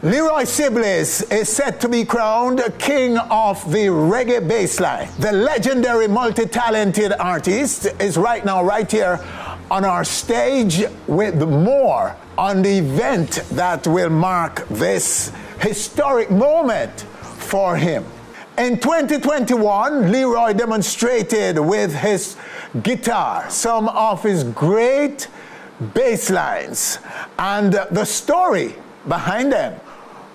Leroy Sibbles is set to be crowned king of the Reggae Bassline. The legendary multi-talented artist is right now right here on our stage with more on the event that will mark this historic moment for him. In 2021, Leroy demonstrated with his guitar some of his great bass lines and the story behind them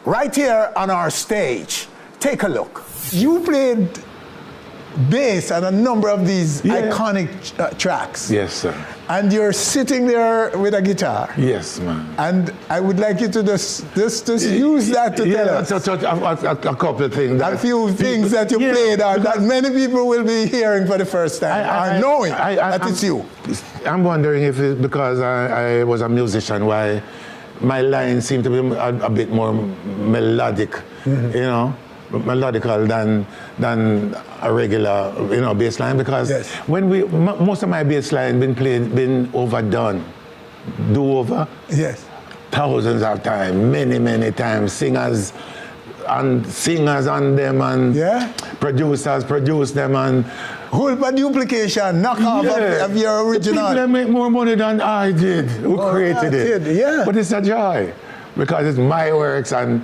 right here on our stage. Take a look. You played bass on a number of these iconic tracks. Yes, sir. And you're sitting there with a guitar. Yes, man. And I would like you to just use that to tell us. A couple of things. A few things that you played on that many people will be hearing for the first time, knowing that it's you. I'm wondering if it's because I was a musician, why my lines seem to be a bit more melodic, you know, melodical than a regular, you know, bass line. Because when most of my bass line been overdone, do-over. Yes. Thousands of times, many times. Singers on them and producers produce them and whole duplication, knockoff of your original. People make more money than I did, who created it. But it's a joy because it's my works. And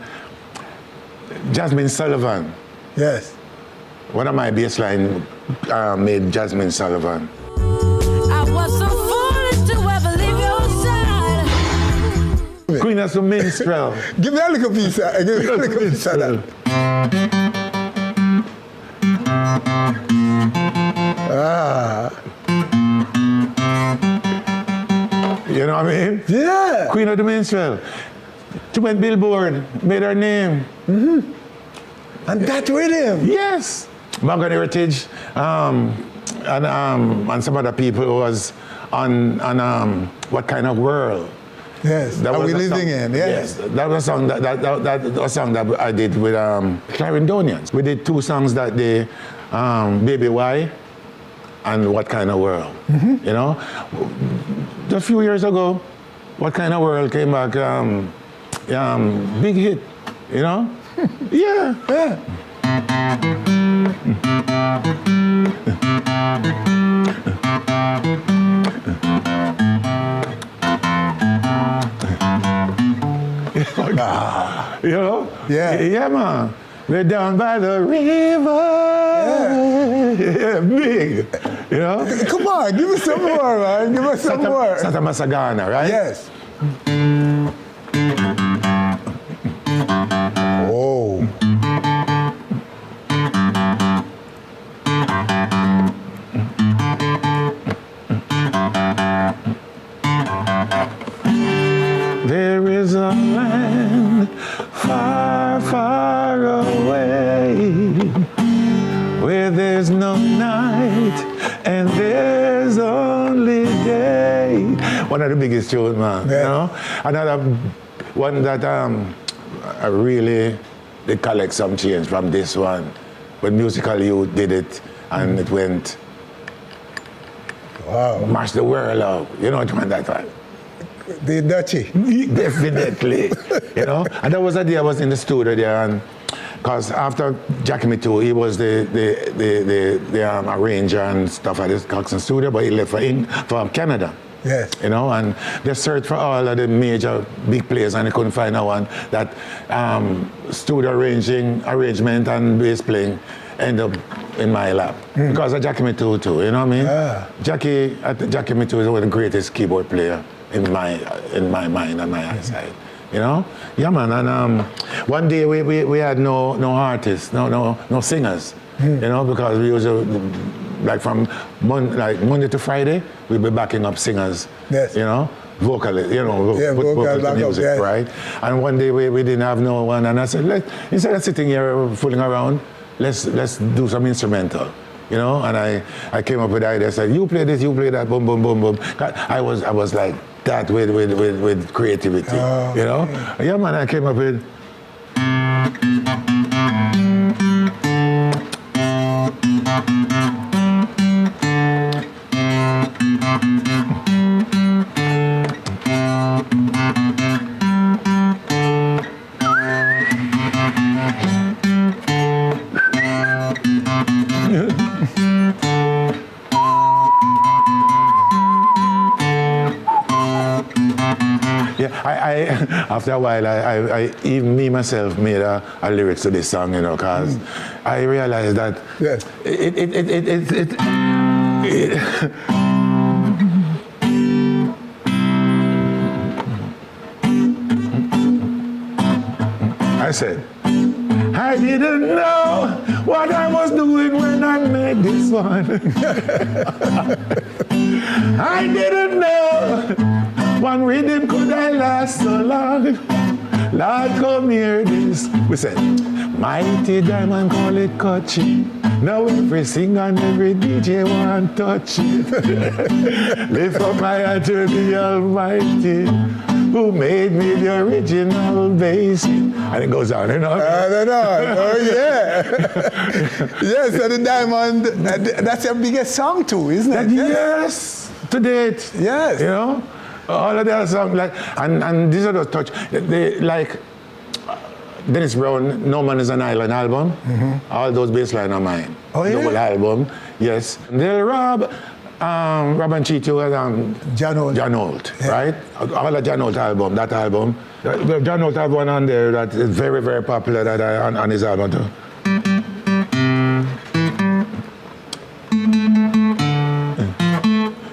Jasmine Sullivan. Yes. One of my bass line made Jasmine Sullivan. I was so foolish to ever leave your side. Queen of the Minstrel. Give me a little piece of that. You know what I mean? Yeah. Queen of the Minstrel. She went Billboard, made her name. And that rhythm. Yes. Morgan Heritage and some other people was on What Kind of World. Yes. That we living in? Yes. That was a song that was a song that I did with Clarendonians. We did two songs that day, Baby Why and What Kind of World. You know, just a few years ago, What Kind of World came back, big hit. You know, yeah. You know? Yeah, man. We're down by the river. Yeah, big. You know? Come on, give us some more, man. Give us some more. Santa Masagana, right? Yes. Oh. There is a land far, far away where there's no night and there's only day. One of the biggest tunes, man. You know? Another one that I really did collect some change from this one. When Musical Youth did it and it went, wow, mash the world up. You know what I mean, that one? The Dutchie. Definitely. You know? And that was the day I was in the studio there, and because after Jackie Me Too, he was the arranger and stuff at this Coxsone studio, but he left for Canada. Yes. You know, and they searched for all of the major big players and they couldn't find no one that studio arrangement and bass playing end up in my lap. Because of Jackie Me Too too, you know what I mean? Yeah. Jackie Me Too is one of the greatest keyboard player in my mind and my eyesight. You know? Yeah, man. And one day we had no artists, no singers. You know, because we usually, like from Monday to Friday, we'd be backing up singers. Yes. You know, vocally, you know, put vocal the music, up, right? And one day we didn't have no one, and I said, instead of sitting here fooling around, let's do some instrumental. You know, and I came up with the idea. I said, you play this, you play that, boom, boom, boom, boom. I was like that with creativity. You know, yeah, man. I came up with. after a while, even me myself made a lyrics to this song, you know, because I realized that I said, I didn't know what I was doing when I made this one. I didn't know one rhythm could I last so long. Lord, come hear this. We said, mighty diamond, call it catchy. Now every singer and every DJ want touch it. Lift up my hand to the Almighty, who made me the original bass. And it goes on and on. Oh, yeah. Yes, and the Diamond, that's your biggest song too, isn't it? Yes, to date. Yes. You know, all of the other songs, like, and these are the touch, they, like, Dennis Brown, No Man is an Island album. All those bass lines are mine. Oh, yeah? The whole album, yes. Then Rob and Chito and John Holt, yeah. Right? All the John Holt album, that album. John Holt have one on there that is very, very popular that on his album too.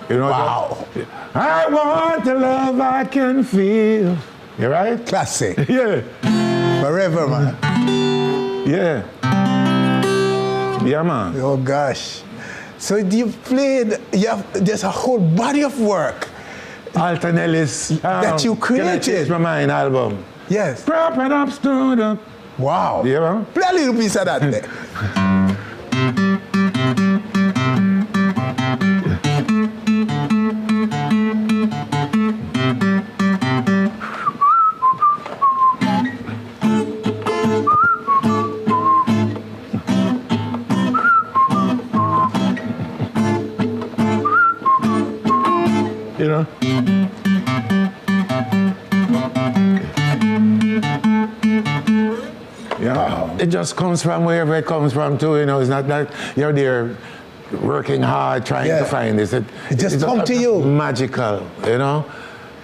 You know, wow. I want the love I can feel. You right? Classic. Yeah. Forever, man. Yeah. Yeah, man. Oh, gosh. So you've played, there's a whole body of work. Alton Ellis. That you created. Can I Change My Mind album. Yes. Prop it up, stood up. Wow. Yeah, man. Play a little piece of that there. You know? Yeah. It just comes from wherever it comes from too, you know. It's not that you're there working hard trying to find this. It just comes to you. Magical, you know?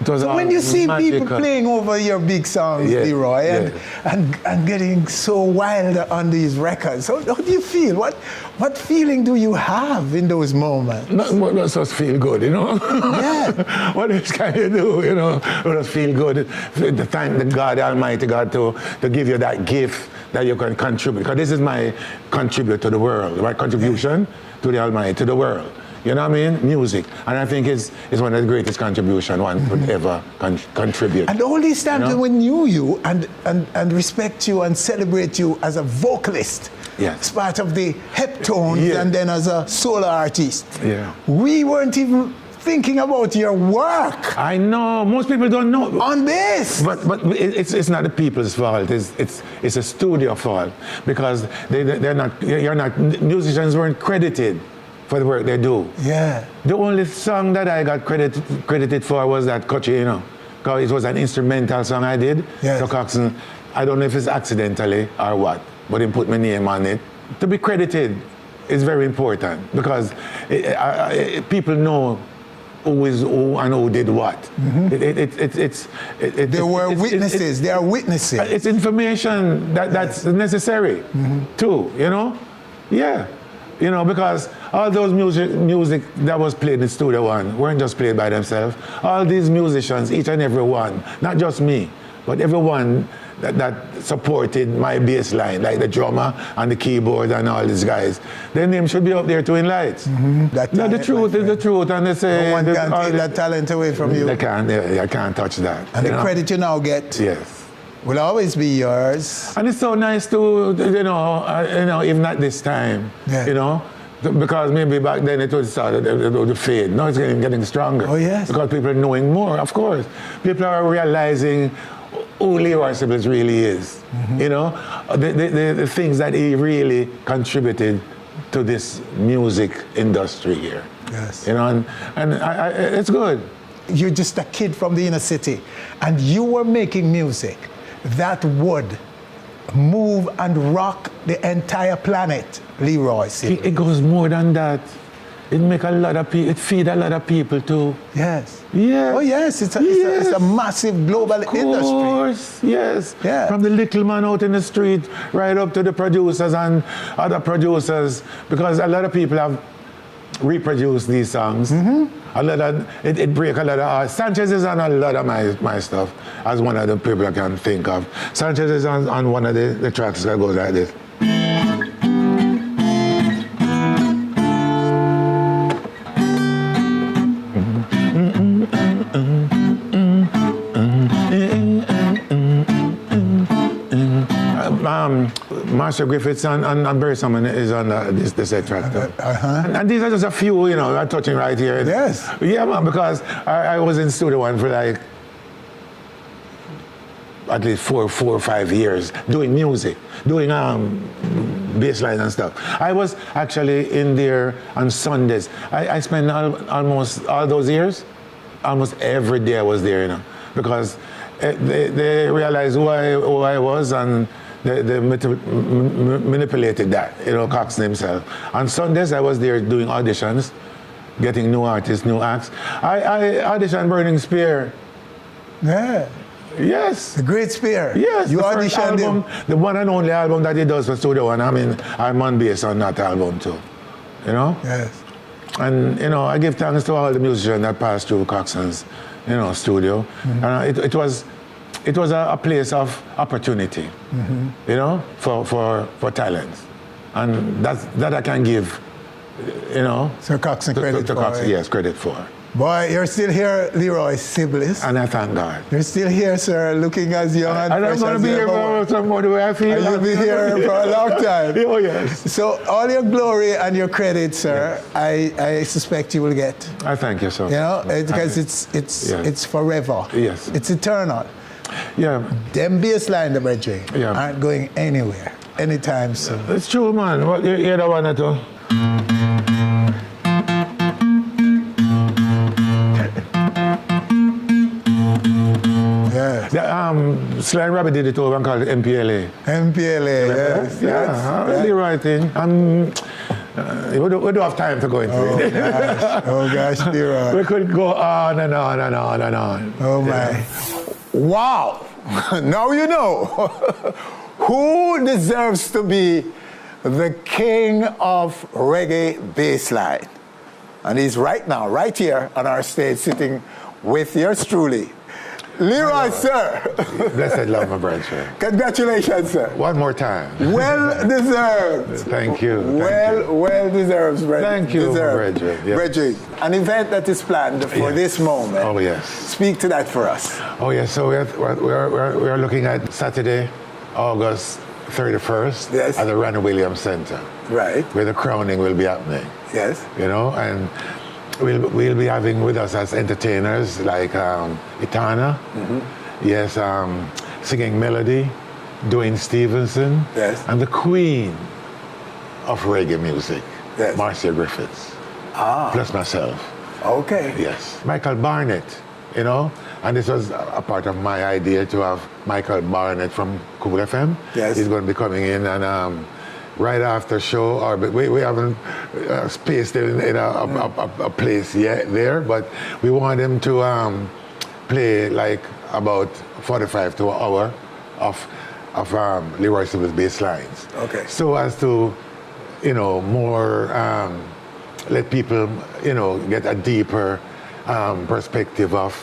So when you see people playing over your big songs, Leroy, and getting so wild on these records, how do you feel? What feeling do you have in those moments? Not just feel good, you know? Yeah. What else can you do, you know? Just feel good. To thank the God, Almighty God, to give you that gift that you can contribute. Because this is my contribute to the world, my contribution to the Almighty, to the world. You know what I mean? Music. And I think it's one of the greatest contributions one could ever contribute. And all these times we knew you and respect you and celebrate you as a vocalist. Yes. As part of the Heptones and then as a solo artist. Yeah. We weren't even thinking about your work. I know. Most people don't know. On this. But it's not the people's fault. It's a studio fault. Because musicians weren't credited for the work they do. Yeah. The only song that I got credited for was that Kochi, you know, because it was an instrumental song I did. Yes. So Coxon, I don't know if it's accidentally or what, but he put my name on it. To be credited is very important because people know who is who and who did what. There were witnesses. There are witnesses. It's information that's necessary too, you know? Yeah. You know, because all those music that was played in Studio One weren't just played by themselves. All these musicians, each and every one, not just me, but everyone that supported my bass line, like the drummer and the keyboard and all these guys, their name should be up there too in lights. Now the truth is the truth, and they say no one can take that talent away from you. I can't touch that. And the credit you now get. Yes. Will always be yours. And it's so nice to, you know, even at this time, you know, because maybe back then it was started to fade. Now it's getting stronger. Oh, yes. Because people are knowing more, of course. People are realizing who Leroy Sibbles really is. You know, the things that he really contributed to this music industry here. Yes. You know, and it's good. You're just a kid from the inner city, and you were making music that would move and rock the entire planet, Leroy Sibbles. It goes more than that. it make a lot of people, it feed a lot of people too. Yes. Yeah. Oh yes, it's a massive global industry. Of course, yes. Yeah. From the little man out in the street right up to the producers and other producers, because a lot of people have reproduced these songs. A lot of it break a lot of Sanchez is on a lot of my stuff as one of the people I can think of. Sanchez is on one of the tracks that goes like this. Marcia Griffiths and Barry Salmon is on this track. And these are just a few, you know, I'm touching right here. Yes. Yeah, man, because I was in Studio One for like at least four or 5 years doing music, doing bassline and stuff. I was actually in there on Sundays. I spent almost all those years, almost every day I was there, you know, because they realized who I was, and they manipulated that, you know, Cox himself. On Sundays, I was there doing auditions, getting new artists, new acts. I auditioned Burning Spear. Yeah. Yes. The Great Spear. Yes. You auditioned him. The one and only album that he does for Studio One. I mean, I'm on bass on that album too. You know? Yes. And, you know, I give thanks to all the musicians that passed through Coxson's, you know, studio. And it was a place of opportunity, you know, for talents. And that I can give, you know. So Coxson credit to for Coxson, it. yes, credit for. Boy, you're still here, Leroy Sibbles. And I thank God. You're still here, sir, looking as young and I'm fresh going to as be here ever. for some more the way I feel. And you'll be here for a long time. Oh, yes. So all your glory and your credit, sir, Yes. I suspect you will get. I thank you, sir. You know, because it's forever. Yes. It's eternal. Yeah. Them bassline, the brethren, aren't going anywhere anytime soon. It's true, man. What you hear that one at all? Yes. Sly and Robbie did it over and called it MPLA. MPLA, yes. Yeah, the right thing. We don't have time to go into it. Gosh. Oh gosh, Leroy. We could go on and on and on and on. Oh my. Wow. Now you know who deserves to be the king of reggae bassline. And he's right now, right here on our stage, sitting with yours truly, Leroy, sir. Blessed love, my brother. Congratulations, sir. One more time. Well deserved. Thank you. Well deserved, Bridget. Thank you, Bridget. Yes. Bridget, an event that is planned for this moment. Oh, yes. Speak to that for us. Oh, yes. So we're looking at Saturday, August 31st, yes, at the Ronnie Williams Center. Right. Where the crowning will be happening. Yes. You know, and we'll be having with us as entertainers like Etana, yes, singing melody, Duane Stephenson, yes, and the queen of reggae music, yes, Marcia Griffiths, plus myself. Okay. Yes, Michael Barnett, you know, and this was a part of my idea to have Michael Barnett from Cool FM. Yes. He's going to be coming in and right after show, or we haven't spaced it in a place yet there, but we want him to play like about 45 to an hour of Leroy Sibbles Basslines. Okay. So as to, you know, more let people, you know, get a deeper perspective of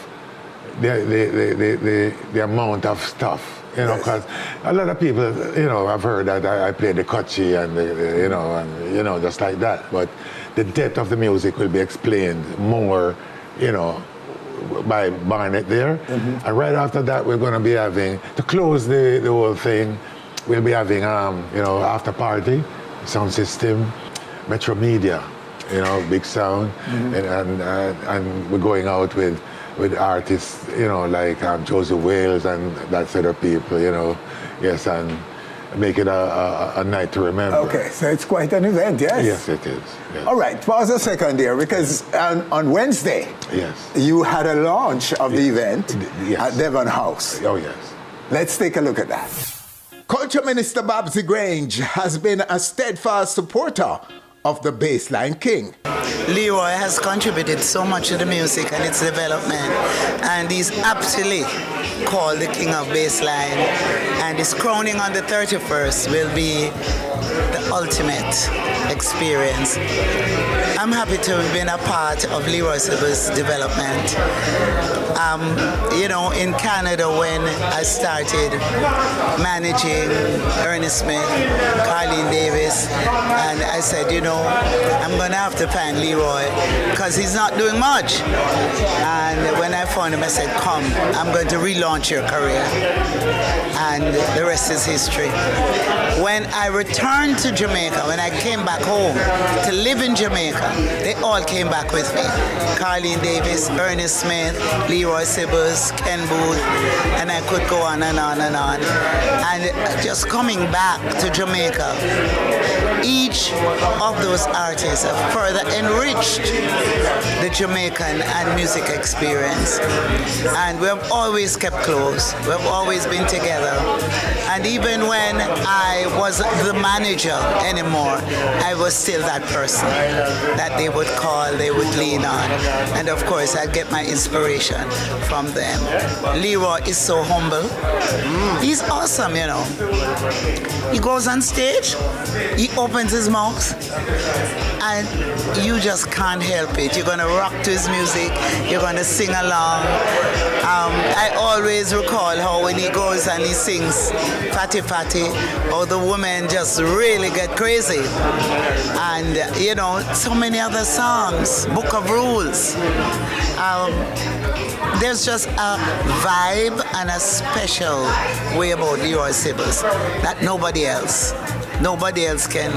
the amount of stuff. You know, because a lot of people, you know, I've heard that I play the kutchi and, you know, just like that. But the depth of the music will be explained more, you know, by Barnett there. And right after that, we're going to be having, to close the whole thing, we'll be having, you know, after party, sound system, Metro Media, you know, big sound. And we're going out with artists, you know, like Joseph Wales and that sort of people, you know, yes, and make it a night to remember. Okay, so it's quite an event, yes? Yes, it is. Yes. All right, pause a second there, because on Wednesday, yes, you had a launch of the event at Devon House. Oh, yes. Let's take a look at that. Culture Minister Babsy Grange has been a steadfast supporter of the Bassline King. Leroy has contributed so much to the music and its development, and he's aptly called the King of Bassline, and his crowning on the 31st will be the ultimate experience. I'm happy to have been a part of Leroy Sibbles' development. In Canada, when I started managing Ernest Smith, Carleen Davis, and I said, I'm going to have to find Leroy because he's not doing much. And when I found him, I said, come, I'm going to relaunch your career. And the rest is history. When I returned to Jamaica, when I came back home to live in Jamaica, they all came back with me. Carleen Davis, Ernest Smith, Leroy Sibbles, Ken Booth, and I could go on and on and on. And just coming back to Jamaica, each of those artists have further enriched the Jamaican and music experience. And we have always kept close. We have always been together. And even when I wasn't the manager anymore, I was still that person that they would call, they would lean on. And of course, I'd get my inspiration from them. Leroy is so humble. He's awesome, He goes on stage, he opens his mouth, and you just can't help it. You're going to rock to his music, you're going to sing along. I always recall how when he goes and he sings Fatty Fatty, how the women just really get crazy. And, so many other songs, Book of Rules. There's just a vibe and a special way about Leroy Sibbles that nobody else can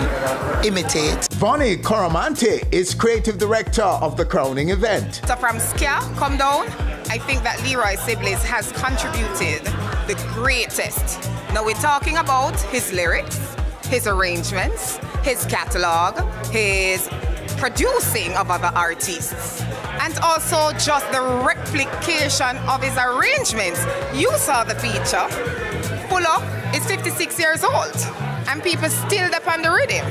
imitate. Bonnie Coromante is creative director of the crowning event. So from Ska, come down, I think that Leroy Sibbles has contributed the greatest. Now we're talking about his lyrics, his arrangements, his catalog, his producing of other artists, and also just the replication of his arrangements. You saw the feature. Pull Up is 56 years old, and people still depend on the rhythm.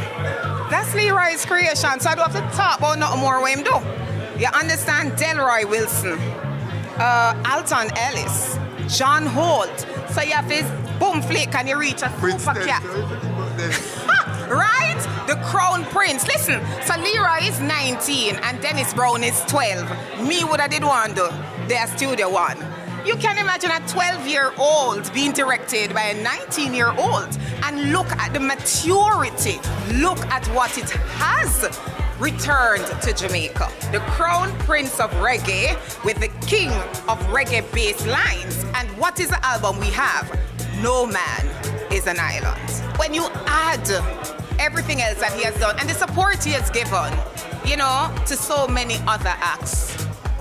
That's Leroy's creation, so I don't have to talk about nothing more what him do. You understand? Delroy Wilson, Alton Ellis, John Holt. So you have his boom flick and you reach a super cat. Right? The Crown Prince. Listen, so Leroy is 19 and Dennis Brown is 12. Me would have did one do. Their studio one. You can imagine a 12-year-old being directed by a 19-year-old, and look at the maturity. Look at what it has returned to Jamaica. The Crown Prince of Reggae with the King of Reggae Basslines. And what is the album we have? No Man is an Island. When you add everything else that he has done and the support he has given, to so many other acts,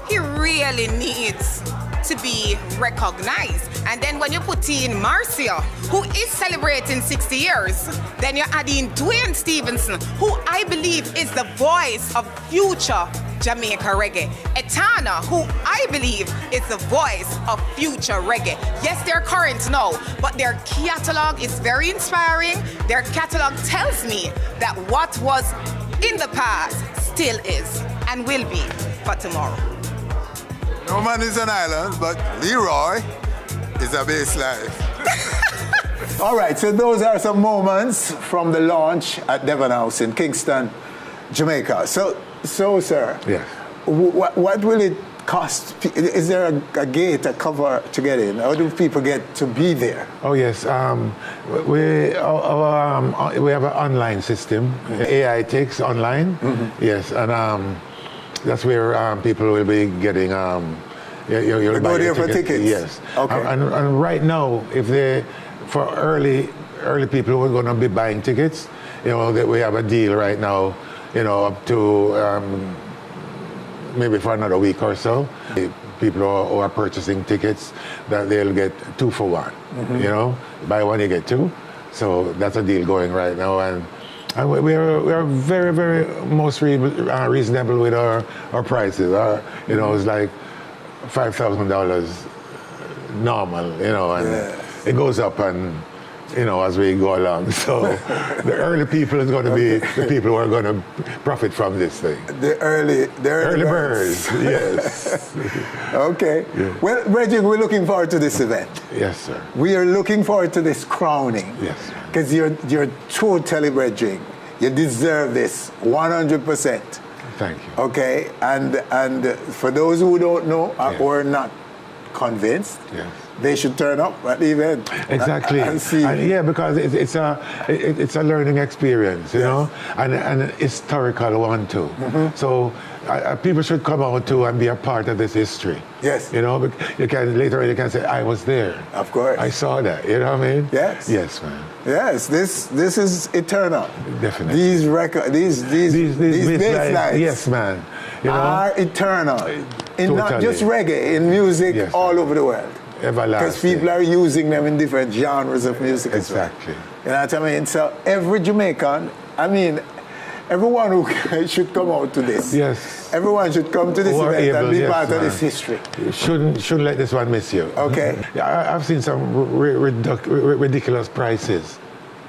he really needs to be recognized. And then when you put in Marcia, who is celebrating 60 years, then you're adding Duane Stephenson, who I believe is the voice of future Jamaica reggae. Etana, who I believe is the voice of future reggae. Yes, they're current now, but their catalog is very inspiring. Their catalog tells me that what was in the past still is and will be for tomorrow. No Man is an Island, but Leroy is a bassline. All right, so those are some moments from the launch at Devon House in Kingston, Jamaica. So sir, yes. What will it cost? Is there a gate, a cover to get in? How do people get to be there? Oh yes, we have an online system, AI takes online. Mm-hmm. Yes, and that's where people will be getting. You'll go there for tickets. Yes. Okay. And right now, for early people who are going to be buying tickets, that we have a deal right now. Up to maybe for another week or so. People who are purchasing tickets, that they'll get 2 for 1. Mm-hmm. Buy one, you get 2. So that's a deal going right now. And we are very, very most reasonable with our prices. It's like $5,000 normal, and it goes up and as we go along. So the early people is going to be the people who are going to profit from this thing. The early birds. Yes. Okay. Yeah. Well, Reggie, we're looking forward to this event. Yes, sir. We are looking forward to this crowning. Yes. Because you're totally Reggie. You deserve this 100%. Thank you. Okay, and for those who don't know or not convinced, they should turn up at the event. Exactly. And see. Yeah, because it's a learning experience, you know, and an historical one too. So people should come out too and be a part of this history. Yes. You know, you can later on you can say, I was there. Of course. I saw that. You know what I mean? Yes. Yes, man. Yes. This is eternal. Definitely. These baselines. Yes, man. You know, are eternal. In totally. not just reggae, in music all over the world. Everlasting. Because people are using them in different genres of music. Exactly. You know what I mean? So every Jamaican, everyone who should come out to this. Yes. Everyone should come to this event and be part of this history. You shouldn't let this one miss you. Okay. I've seen some ridiculous prices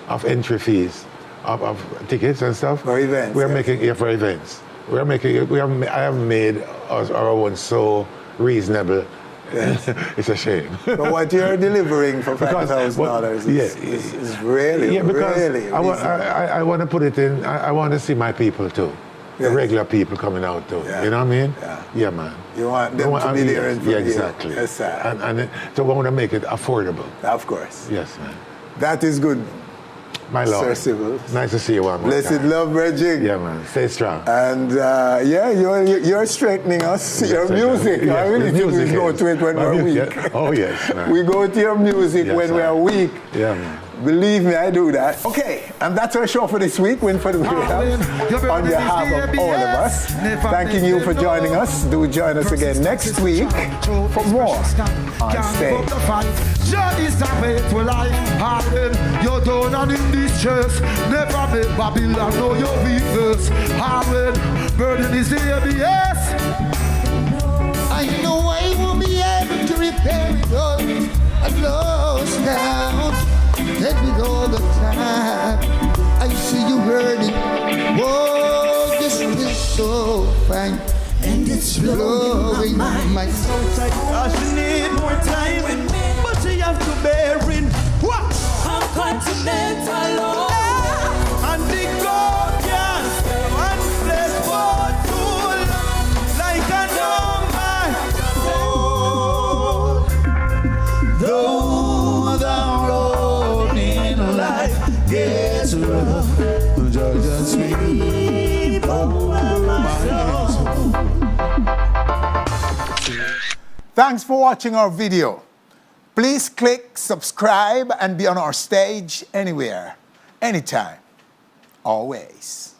of entry fees, of tickets and stuff. For events. We're making for events. I have made our own so reasonable. Yes. It's a shame. But what you're delivering for $5,000 is really, really I want to put it in, I want to see my people too. The regular people coming out too. You know what I mean? Yeah, man. You want them to be there in front of you. Exactly. Yes, sir. And so I want to make it affordable. Of course. Yes, man. That is good. My Lord. Sir Sibbles. Nice to see you one more Blessed time. love, Reggie. Yeah, man. Stay strong. And you're straightening us. Yes, your music. Yes, I really think we go to it when we're weak. Oh, yes, man. We go to your music when we are weak. Yeah, man. Believe me, I do that. Okay, and that's our show for this week. Winford Williams, on behalf of all of us, thanking you for joining us. Do join us again next week for more on stage. Journey is a faithful life. Harden, you're done and in this church. Never make Babylon know your weakness. Harden, burden is the ABS. I know I won't be able to repair it all. I lost down. Let me all the time. I see you burning. Whoa, this is so fine. And it's blowing my soul. She need more time, but she have to bear in. What? I'm continental. And the gorgeous and bless for tool like a number. Though the road in life gets rough, just sleep over my soul. Thanks for watching our video. Please click subscribe and be on our stage anywhere, anytime, always.